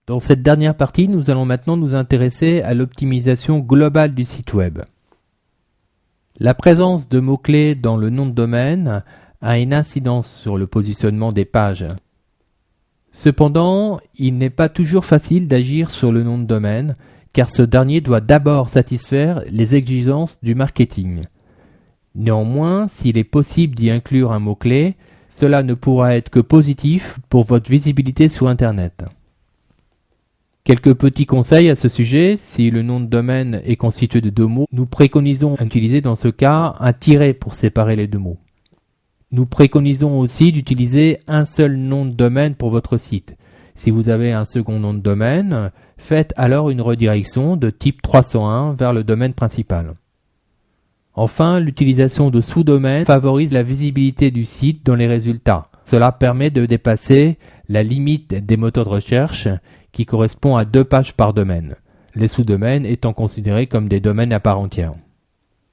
Dans cette dernière partie, nous allons maintenant nous intéresser à l'optimisation globale du site web. La présence de mots-clés dans le nom de domaine a une incidence sur le positionnement des pages. Cependant, il n'est pas toujours facile d'agir sur le nom de domaine, car ce dernier doit d'abord satisfaire les exigences du marketing. Néanmoins, s'il est possible d'y inclure un mot-clé, cela ne pourra être que positif pour votre visibilité sur Internet. Quelques petits conseils à ce sujet. Si le nom de domaine est constitué de deux mots, nous préconisons d'utiliser dans ce cas un tiret pour séparer les deux mots. Nous préconisons aussi d'utiliser un seul nom de domaine pour votre site. Si vous avez un second nom de domaine, faites alors une redirection de type 301 vers le domaine principal. Enfin, l'utilisation de sous-domaines favorise la visibilité du site dans les résultats. Cela permet de dépasser la limite des moteurs de recherche qui correspond à 2 pages par domaine, les sous-domaines étant considérés comme des domaines à part entière.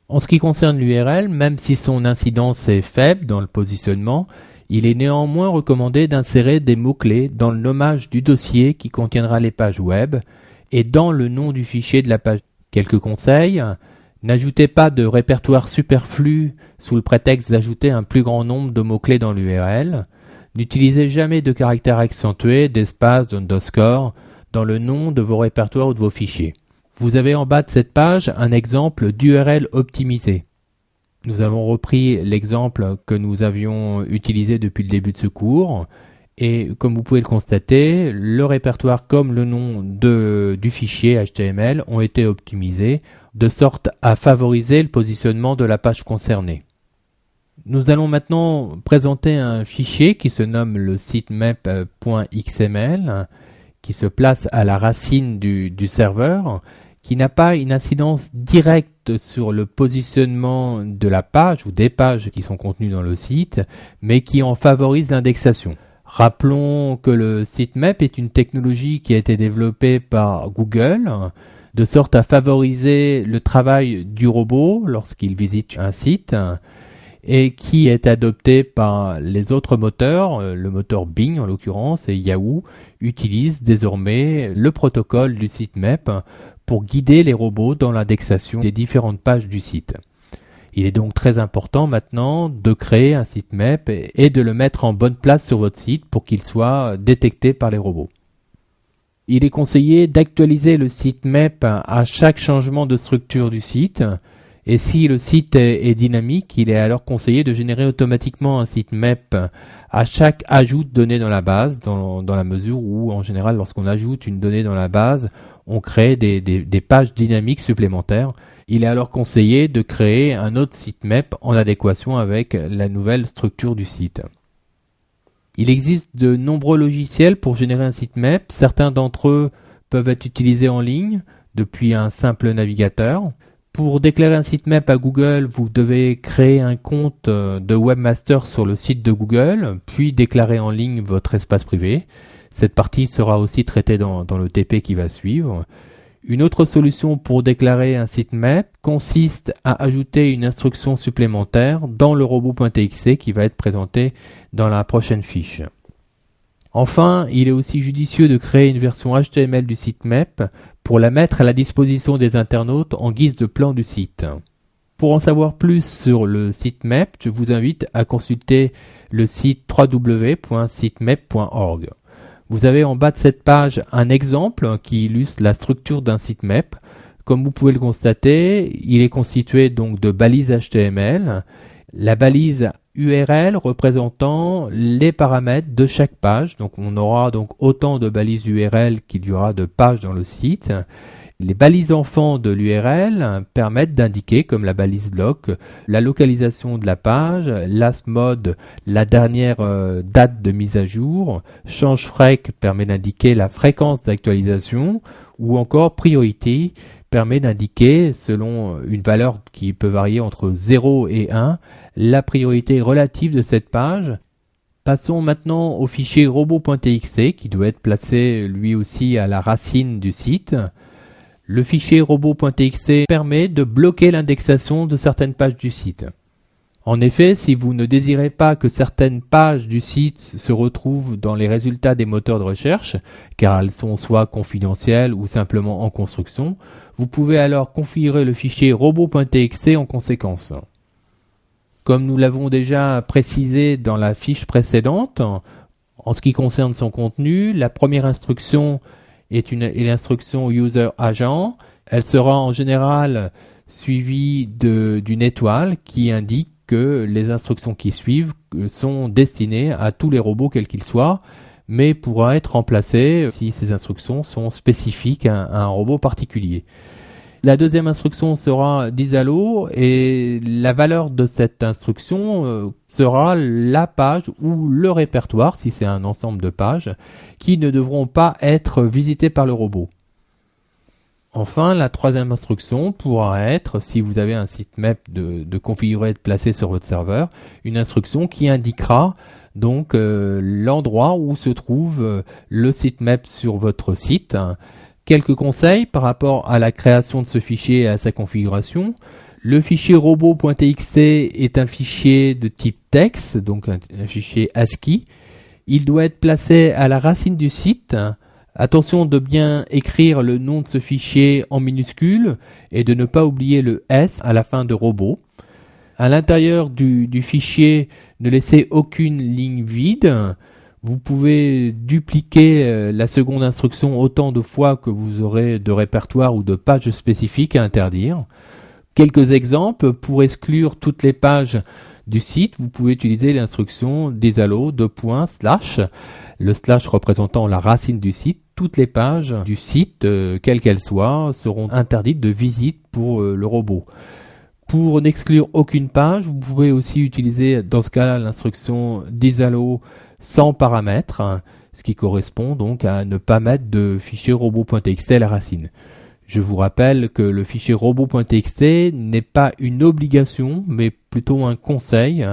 En ce qui concerne l'URL, même si son incidence est faible dans le positionnement, il est néanmoins recommandé d'insérer des mots-clés dans le nommage du dossier qui contiendra les pages web et dans le nom du fichier de la page. Quelques conseils: n'ajoutez pas de répertoire superflu sous le prétexte d'ajouter un plus grand nombre de mots-clés dans l'URL. N'utilisez jamais de caractères accentués, d'espaces, d'underscore dans le nom de vos répertoires ou de vos fichiers. Vous avez en bas de cette page un exemple d'URL optimisé. Nous avons repris l'exemple que nous avions utilisé depuis le début de ce cours. Et comme vous pouvez le constater, le répertoire comme le nom du fichier HTML ont été optimisés de sorte à favoriser le positionnement de la page concernée. Nous allons maintenant présenter un fichier qui se nomme le sitemap.xml, qui se place à la racine du serveur, qui n'a pas une incidence directe sur le positionnement de la page ou des pages qui sont contenues dans le site, mais qui en favorise l'indexation. Rappelons que le sitemap est une technologie qui a été développée par Google, de sorte à favoriser le travail du robot lorsqu'il visite un site, et qui est adopté par les autres moteurs. Le moteur Bing en l'occurrence et Yahoo utilisent désormais le protocole du sitemap pour guider les robots dans l'indexation des différentes pages du site. Il est donc très important maintenant de créer un sitemap et de le mettre en bonne place sur votre site pour qu'il soit détecté par les robots. Il est conseillé d'actualiser le sitemap à chaque changement de structure du site. Et si le site est dynamique, il est alors conseillé de générer automatiquement un sitemap à chaque ajout de données dans la base, dans la mesure où, en général, lorsqu'on ajoute une donnée dans la base, on crée des pages dynamiques supplémentaires. Il est alors conseillé de créer un autre sitemap en adéquation avec la nouvelle structure du site. Il existe de nombreux logiciels pour générer un sitemap. Certains d'entre eux peuvent être utilisés en ligne depuis un simple navigateur. Pour déclarer un sitemap à Google, vous devez créer un compte de webmaster sur le site de Google, puis déclarer en ligne votre espace privé. Cette partie sera aussi traitée dans le TP qui va suivre. Une autre solution pour déclarer un sitemap consiste à ajouter une instruction supplémentaire dans le robot.txt qui va être présenté dans la prochaine fiche. Enfin, il est aussi judicieux de créer une version HTML du sitemap pour la mettre à la disposition des internautes en guise de plan du site. Pour en savoir plus sur le sitemap, je vous invite à consulter le site www.sitemap.org. Vous avez en bas de cette page un exemple qui illustre la structure d'un sitemap. Comme vous pouvez le constater, il est constitué donc de balises HTML. La balise URL représentant les paramètres de chaque page. Donc on aura donc autant de balises URL qu'il y aura de pages dans le site. Les balises enfants de l'URL permettent d'indiquer, comme la balise loc, la localisation de la page, last mode, la dernière date de mise à jour, change frec permet d'indiquer la fréquence d'actualisation, ou encore priority permet d'indiquer, selon une valeur qui peut varier entre 0 et 1, la priorité relative de cette page. Passons maintenant au fichier robot.txt qui doit être placé lui aussi à la racine du site. Le fichier robot.txt permet de bloquer l'indexation de certaines pages du site. En effet, si vous ne désirez pas que certaines pages du site se retrouvent dans les résultats des moteurs de recherche, car elles sont soit confidentielles ou simplement en construction, vous pouvez alors configurer le fichier robot.txt en conséquence. Comme nous l'avons déjà précisé dans la fiche précédente, en ce qui concerne son contenu, la première instruction est l'instruction user agent. Elle sera en général suivie d'une étoile qui indique que les instructions qui suivent sont destinées à tous les robots quels qu'ils soient, mais pourra être remplacée si ces instructions sont spécifiques à un robot particulier. La deuxième instruction sera disallow et la valeur de cette instruction sera la page ou le répertoire, si c'est un ensemble de pages, qui ne devront pas être visitées par le robot. Enfin, la troisième instruction pourra être, si vous avez un sitemap de configurer et de placer sur votre serveur, une instruction qui indiquera donc l'endroit où se trouve le sitemap sur votre site. Quelques conseils par rapport à la création de ce fichier et à sa configuration. Le fichier robot.txt est un fichier de type texte, donc un fichier ASCII. Il doit être placé à la racine du site. Attention de bien écrire le nom de ce fichier en minuscule et de ne pas oublier le S à la fin de robot. À l'intérieur du fichier, ne laissez aucune ligne vide. Vous pouvez dupliquer la seconde instruction autant de fois que vous aurez de répertoire ou de pages spécifiques à interdire. Quelques exemples, pour exclure toutes les pages du site, vous pouvez utiliser l'instruction disallow : le slash représentant la racine du site. Toutes les pages du site, quelles qu'elles soient, seront interdites de visite pour le robot. Pour n'exclure aucune page, vous pouvez aussi utiliser dans ce cas-là l'instruction disallow sans paramètres, ce qui correspond donc à ne pas mettre de fichier robot.txt à la racine. Je vous rappelle que le fichier robot.txt n'est pas une obligation, mais plutôt un conseil,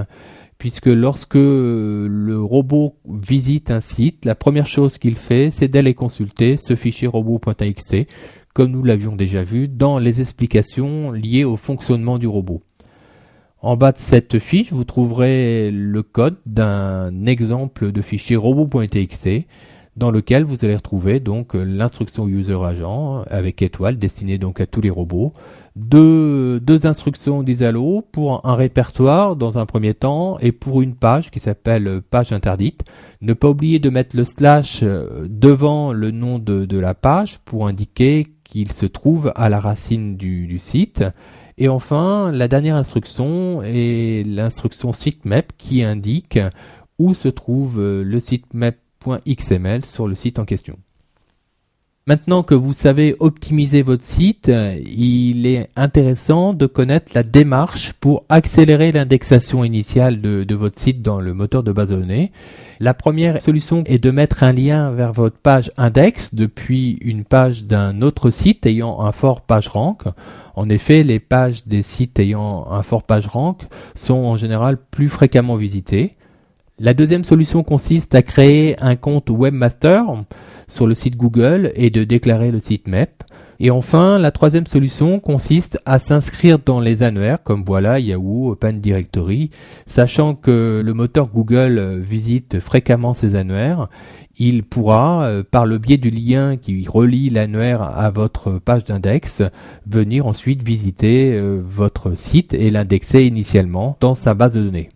puisque lorsque le robot visite un site, la première chose qu'il fait, c'est d'aller consulter ce fichier robot.txt, comme nous l'avions déjà vu dans les explications liées au fonctionnement du robot. En bas de cette fiche, vous trouverez le code d'un exemple de fichier robot.txt dans lequel vous allez retrouver donc l'instruction user agent avec étoile destinée donc à tous les robots, deux instructions disallow pour un répertoire dans un premier temps et pour une page qui s'appelle page interdite. Ne pas oublier de mettre le slash devant le nom de la page pour indiquer qu'il se trouve à la racine du site. Et enfin, la dernière instruction est l'instruction sitemap qui indique où se trouve le sitemap.xml sur le site en question. Maintenant que vous savez optimiser votre site, il est intéressant de connaître la démarche pour accélérer l'indexation initiale de votre site dans le moteur de base de données. La première solution est de mettre un lien vers votre page index depuis une page d'un autre site ayant un fort PageRank. En effet, les pages des sites ayant un fort PageRank sont en général plus fréquemment visitées. La deuxième solution consiste à créer un compte Webmaster sur le site Google et de déclarer le sitemap. Et enfin, la troisième solution consiste à s'inscrire dans les annuaires comme voilà Yahoo, Open Directory. Sachant que le moteur Google visite fréquemment ces annuaires, il pourra, par le biais du lien qui relie l'annuaire à votre page d'index, venir ensuite visiter votre site et l'indexer initialement dans sa base de données.